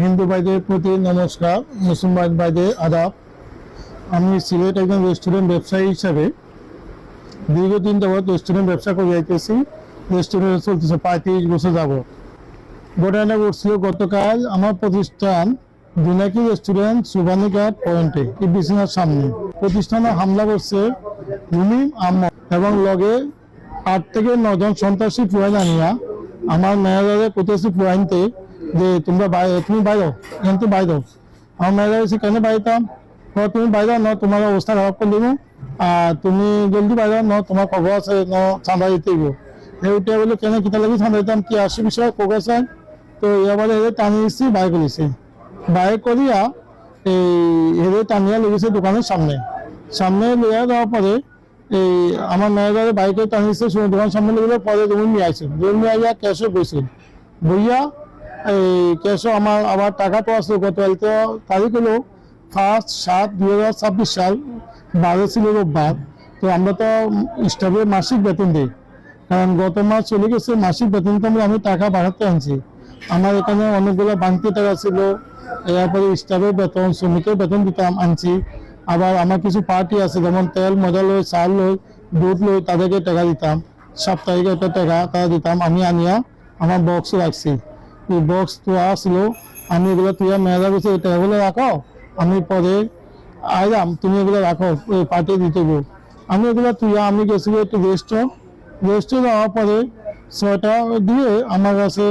হিন্দু ভাইদের প্রতি নমস্কার, মুসলমান ভাইদের আদাব। আমি সিলেট একজন রেস্টুরেন্ট ব্যবসায়ী হিসাবে দীর্ঘদিন যাবৎ রেস্টুরেন্ট ব্যবসা করে যাইতেছি। রেস্টুরেন্ট চলতেছে 35 বছর যাবৎ। ঘটনা ঘটছিল গতকাল আমার প্রতিষ্ঠান জোনাকি রেস্টুরেন্ট সুবানীঘাট পয়েন্টে বিছানার সামনে প্রতিষ্ঠানে হামলা করছে রুমিম আহমদ এবং লগে 8 থেকে 9 জন সন্ত্রাসী পুরান আনিয়া আমার ম্যানেজারে কোথায় পুরাইনতে যে তুমি বাইরো কিন্তু বাইরো। আমার ম্যানেজার এসে কেন বাইতাম, তুমি বাইরো ন তোমার অবস্থা খারাপ করে দিব, আর তুমি জলদি বাইরো ন তোমার খবর আছে ন চাঁদা দিতে গো। এইটা বলে কেন কিতা লাগি চাঁদা দিতাম কি আসে বিষয় খবর চাই। তো এবারে এদের টানিয়ে এসেছি, বাইর করেছে। বাইর করিয়া এই এদের টানিয়া লেগেছে দোকানের সামনে লইয়া যাওয়ার পরে এই আমার ম্যানেজারের বাইকে টানিয়েছে দোকান সামনে লেগে পরে রুম নিয়ে আসছে। রুম নিয়ে আইয়া ক্যাশে বইছে, বইয়া এই ক্যাশও আমার আবার টাকা তো আসলো গত তারিখ হলো 1/7/2026 সাল, 12 ছিল রোববার। তো আমরা তো স্টাফের মাসিক বেতন দিই, কারণ গত মাস চলে গেছে মাসিক বেতন তো আমি টাকা বাড়াতে আনছি। আমার এখানে অনেকগুলো বাংতি টাকা ছিল, এরপরে স্টাফের বেতন শ্রমিকের বেতন দিতাম আনছি। আবার আমার কিছু পার্টি আছে যেমন তেল মজা লই চাল লই দুধ লই তাদেরকে টাকা দিতাম, সাপ্তাহিক একটা টাকা তারা দিতাম। আমি আনিয়া আমার বক্স রাখছি, এই বক্স তো আসছিল আমি এগুলো তুই মেয়েরা বলছে এই টাকাগুলো রাখো, আমি পরে আইলাম তুমি এগুলো রাখো ওই পার্টি দিতে গো। আমি এগুলো তুই আমি গেছি একটু রেস্টে যাওয়ার পরে 6টা দিয়ে আমার কাছে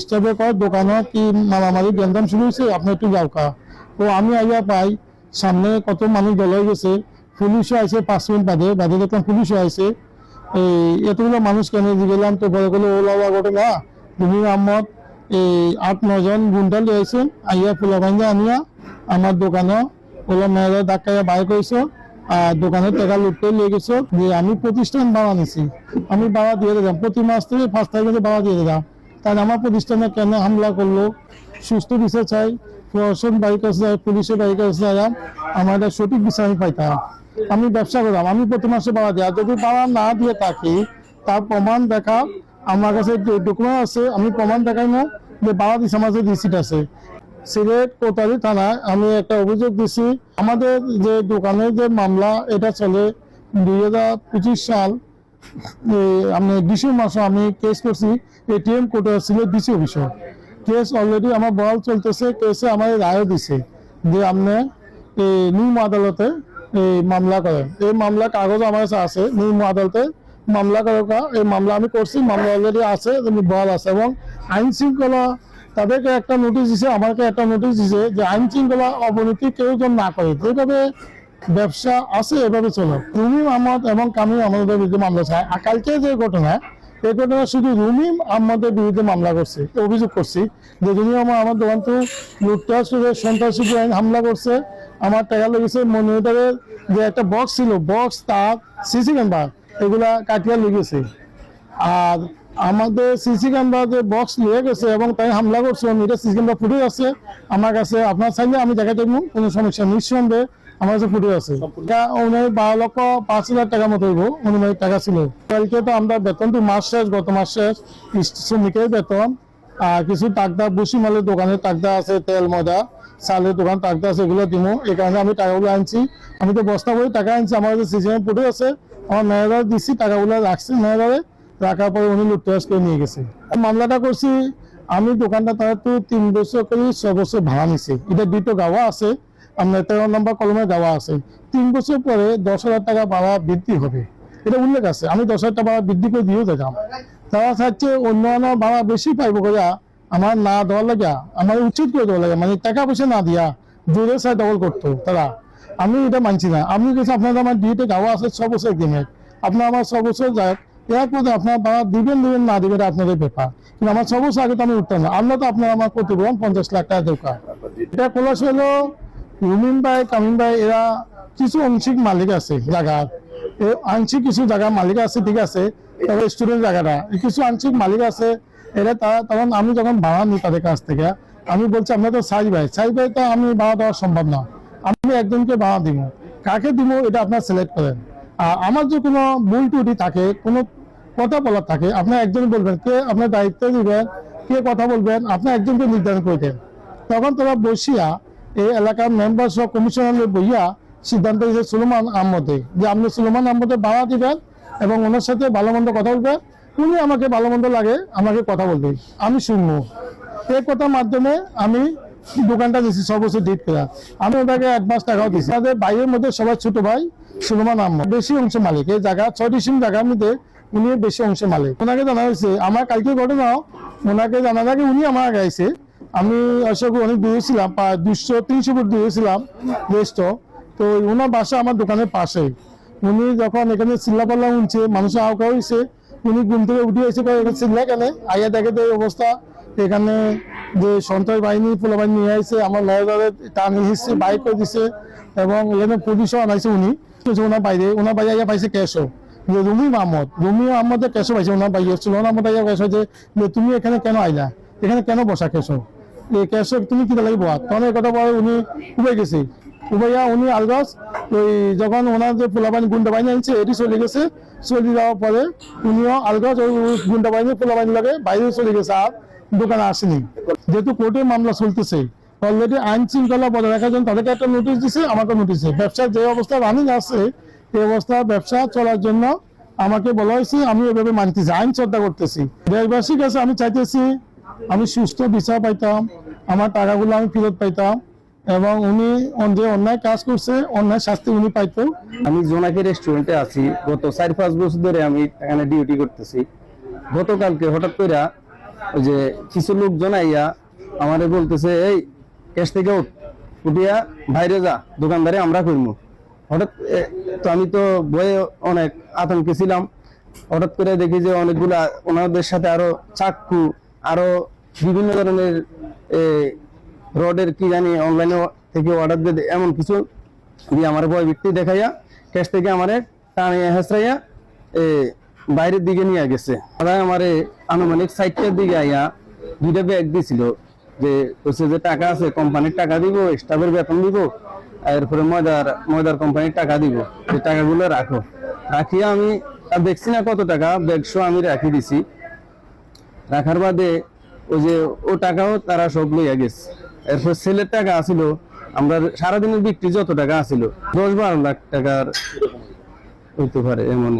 স্টাফে কর দোকানে কি মারামারি গেন্দাম শুরু হয়েছে, আপনি একটু যাও কা। তো আমি আইয়া পাই সামনে কত মানুষ দল হয়ে গেছে, পুলিশও আছে 5 মিনিট বাদে দেখলাম পুলিশও আছে। এই এতগুলো মানুষ কেন গেলাম তো বলে গেলো ওলা ঘটনা রুমিম আহমদ এই 8-9 জন গুন্ডা লিয়ে আইছেন, আইয়া ফুলা ভাঙ্গা আনিয়া আমার দোকানে ওলা মেয়েরা ধাক্কাইয়া বাইর করেছে আর দোকানের টাকা লুটতে লিয়ে গেছে। যে আমি প্রতিষ্ঠান ভাড়া নিছি, আমি ভাড়া দিয়ে দিলাম প্রতি মাস থেকে 5 তারিখে ভাড়া দিয়ে দিলাম। তাহলে আমার প্রতিষ্ঠানে কেন হামলা করলো, সুস্থ বিচার চাই, প্রশাসন বাড়ির কাছে যায়, পুলিশের বাড়ির কাছে যায়, আমার একটা সঠিক বিচার আমি পাইতাম। আমি ব্যবসা করলাম, আমি প্রতি মাসে ভাড়া দিই, আর যদি ভাড়া না দিয়ে থাকি তার প্রমাণ দেখা আমার কাছে ডকুমেন্ট আছে, আমি প্রমাণ দেখাই না যে ভাড়া দিচ্ছে, আমার কাছে রিসিট আছে। সিলেট কোতোয়ালি থানায় আমি একটা অভিযোগ দিছি। আমাদের যে দোকানের যে মামলা এটা চলে 2025 সাল আমি ডিসেম্বর মাসে আমি কেস করছি এটিএম কোর্টে ছিল ডিসি অফিসে। কেস অলরেডি আমার বহাল চলতেছে, কেসে আমার রায়ও দিছে যে আপনি নিম্ন আদালতে এই মামলা করেন। এই মামলা কাগজ আমার কাছে আছে, নিম্ন আদালতে মামলা করা, এই মামলা আমি করছি, মামলা অলরেডি আছে, বহাল আছে। এবং আইন শৃঙ্খলা তাদেরকে একটা নোটিশ দিছে, আমাকে একটা নোটিশ দিছে যে আইন শৃঙ্খলা অবনতি কেউ যেন না করে, যেভাবে ব্যবসা আছে এভাবে চলো। রুমিম আহমদ এবং কামিম আহমদের বিরুদ্ধে মামলা চায়। আর কালকে যে ঘটনা, এই ঘটনা শুধু রুমিম আহমদের বিরুদ্ধে মামলা করছে, অভিযোগ করছি যে রুমিম আমার দোকান তো লুটতরাজ করে সন্ত্রাসী হামলা করছে, আমার টাকা লেগেছে। মনিটরের যে একটা বক্স ছিল, বক্স তার সিসি ক্যামেরা এগুলা কাটিয়া লেগেছে। আর আমাদের সিসি ক্যামেরা যে বক্স নিয়ে গেছে এবং তাই হামলা করছে, এটা সিসি ক্যামেরা ফুটেজ আছে আমার কাছে, আপনার চাইলে আমি দেখা দেবো, কোনো সমস্যা নিঃসন্দেহে আমার কাছে ফুটেজ আছে। 12,05,000 টাকা মতো হইব, অনুমানিক টাকা ছিল। কালকে তো আমরা বেতন তো মাস শেষ, গত মাস শেষ শ্রমিকের বেতন, আর কিছু টাকদা বসি মালের দোকানের টাকদা আছে, তেল ময়দা চালের দোকান টাকদা আছে, এগুলো দিব। এই কারণে আমি টাকাগুলো আনছি, আমি তো বস্তা করে টাকা আনছি, আমার কাছে সিসি ক্যামেরা ফুটেজ আছে। আমার ম্যানেজার দিচ্ছি, টাকাগুলো রাখছি ম্যানেজারে, রাখার পরে উনি লুটতরাজ করে নিয়ে গেছে। মামলাটা করছি আমি, দোকানটা তারা তো 3 বছর করে 6 বছর ভাড়া নিছে। এটা দুটো গাওয়া আছে, আপনার 13 নম্বর কলমে গাওয়া আছে। 3 বছর পরে 10,000 টাকা ভাড়া বৃদ্ধি হবে, এটা উল্লেখ আছে। আমি 10,000 টাকা ভাড়া বৃদ্ধি করে দিয়েও দিলাম। তারা চাচ্ছে অন্যান্য ভাড়া বেশি পাইব করে আমার না দেওয়ার লাগে, আমার উচিত করে দেওয়া লাগে, মানে টাকা পয়সা না দিয়া জোরে চাই ডবল করতো তারা। আমি এটা মানছি না। আমি কিছু আপনার আমার ডিউটি গাওয়া আছে 6 বছর এগ্রিমেন্ট, আপনার আমার 6 বছর যায়, এরপরে আপনার ভাড়া দিবেন না দিবেন আপনাদের ব্যাপার, কিন্তু আমার 6 বছর আগে তো আমি উঠতাম না। আমরা তো আপনার আমার প্রতিবেদন 50 লাখ টাকা দরকার। এটা খোলাস হলো রুমিম ভাই কামিম ভাই এরা কিছু আংশিক মালিক আছে জায়গার, আংশিক কিছু জায়গা মালিক আছে, ঠিক আছে, তবে স্টুডেন্ট জায়গাটা কিছু আংশিক মালিক আছে। এরা তারা তখন আমি যখন ভাড়া নিই তাদের কাছ থেকে, আমি বলছি আপনার তো সাইজ ভাই তো আমি ভাড়া দেওয়া সম্ভব না, আমি একজনকে ভাড়া দিব, কাকে দিব এটা আপনার সিলেক্ট করেন। আর আমার যে কোনো ভুল ত্রুটি থাকে, কোনো কথা বলার থাকে, আপনার একজন বলবেন, কে আপনার দায়িত্ব দিবেন, কে কথা বলবেন, আপনার একজনকে নির্ধারণ করে দেন। তখন তারা বসিয়া এই এলাকার মেম্বার সহ কমিশনার বইয়া সিদ্ধান্ত দিয়েছে সুলেমান আহমদে, যে আপনি সুলেমান আহমদে ভাড়া দিবেন এবং ওনার সাথে ভালো মন্দ কথা বলবেন, উনি আমাকে ভালো মন্দ লাগে আমাকে কথা বলবেন, আমি শুনবো। এই কথার মাধ্যমে আমি দোকানটা দিচ্ছি সর্বোচ্চ ডিট করা। আমি ওটাকে অ্যাডভান্স টাকাও দিচ্ছি। আমাদের বাইরের মধ্যে সবার ছোট ভাই সুলেমান আহমদ বেশি অংশ মালিক। এই জায়গা 6টি সিম জায়গার মধ্যে উনি বেশি অংশ মালিক। ওনাকে জানা হয়েছে, আমার কালকে ঘটনাও ওনাকে জানার আগে উনি আমার আগে আইছে। আমি অশোক অনেক দূরে ছিলাম, প্রায় 200-300 ফুট দূরে ছিলাম রেস্ট। তো ওনার বাসা আমার দোকানের পাশে। উনি যখন এখানে চিল্লাপাল্লা উঠছে, মানুষের আওকা হয়েছে, উনি ঘুম থেকে উঠে এসে চিল্লা কেন আইয়া দেখে তো এই অবস্থা। এখানে যে সন্ত্রাস বাহিনী পোলাবাহিনী নিয়ে আসছে, আমার লয়ারে টানি হিসছে, বাইক করে দিচ্ছে এবং এখানে পুলিশও আনাইছে। উনি ওনার বাইরে আইয়া পাইছে ক্যাশও, যে রুমি আহমদের ক্যাশও পাইছে। ওনার বাইরে সুলেমান আহমদ আইয়া ক্যাশ হয়েছে যে তুমি এখানে কেন আইলা, এখানে কেন বসা ক্যাশও, এই ক্যাশও তুমি কি লাগে বয়া। তখন এই কথা বলে উনি উবে গেছে। উবাইয়া উনি আলগাস ওই যখন ওনার যে পোলাবাহিনী গুন্ডা বাহিনী আনছে এটি চলে গেছে। চলে যাওয়ার পরে উনিও আলগাস ওই গুন্ডা বাহিনী পোলাবাহিনী লাগে বাইরে চলে গেছে, আর দোকানে আসেনি। যেহেতু কোর্টে মামলা চলতেছে, অলরেডি আইন শৃঙ্খলা বজায় রাখার জন্য তাদেরকে একটা নোটিশ দিছে, আমাকে নোটিশ দিছে। ব্যবসার যে অবস্থা রানিং আছে এই অবস্থা ব্যবসা চলার জন্য আমাকে বলা হয়েছে, আমি এভাবে মানতেছি, আইন শ্রদ্ধা করতেছি। দেশবাসীর কাছে আমি চাইতেছি আমি সুস্থ বিচার পাইতাম, আমার টাকাগুলো আমি ফেরত পাইতাম এবং উনি যে অন্যায় কাজ করছে অন্যায় শাস্তি উনি পাইতো। আমি জোনাকি রেস্টুরেন্টে আছি, গত 4-5 বছর ধরে আমি এখানে ডিউটি করতেছি। গতকালকে হঠাৎ করে ওই যে কিছু লোকজন আইয়া আমারে বলতেছে, এই ক্যাশ থেকে উঠিয়া বাইরে যা, দোকানদারে আমরা করবো। হঠাৎ তো আমি তো ভয়ে অনেক আতঙ্কে ছিলাম। হঠাৎ করে দেখি যে অনেকগুলা ওনাদের সাথে আরো চাকু, আরো বিভিন্ন ধরনের রডের কি জানি অনলাইনে থেকে অর্ডার দিয়ে এমন কিছু দিয়ে আমার ভয় ভিত্তি দেখাইয়া ক্যাশ থেকে আমার টানিয়া হেসরাইয়া বাইরের দিকে নিয়ে গেছে। তারা আমার আনুমানিক 60টার দিকে আইয়া 2টা ব্যাগ দিছিল, যে হচ্ছে যে টাকা আছে কোম্পানির টাকা দিব, স্টাফের বেতন দিব, এরপরে ময়দার কোম্পানির টাকা দিব, এই টাকাগুলো রাখো। রাখিয়া আমি দেখছি না কত টাকা, ব্যাগ সহ আমি রাখি দিছি। রাখার বাদে ওই যে ও টাকাও তারা সব লইয়া গেছে। এরপর ছেলের টাকা আছিল, আমরা সারাদিনের বিক্রি যত টাকা আছিল 10-12 লাখ টাকার হইতে পারে এমন।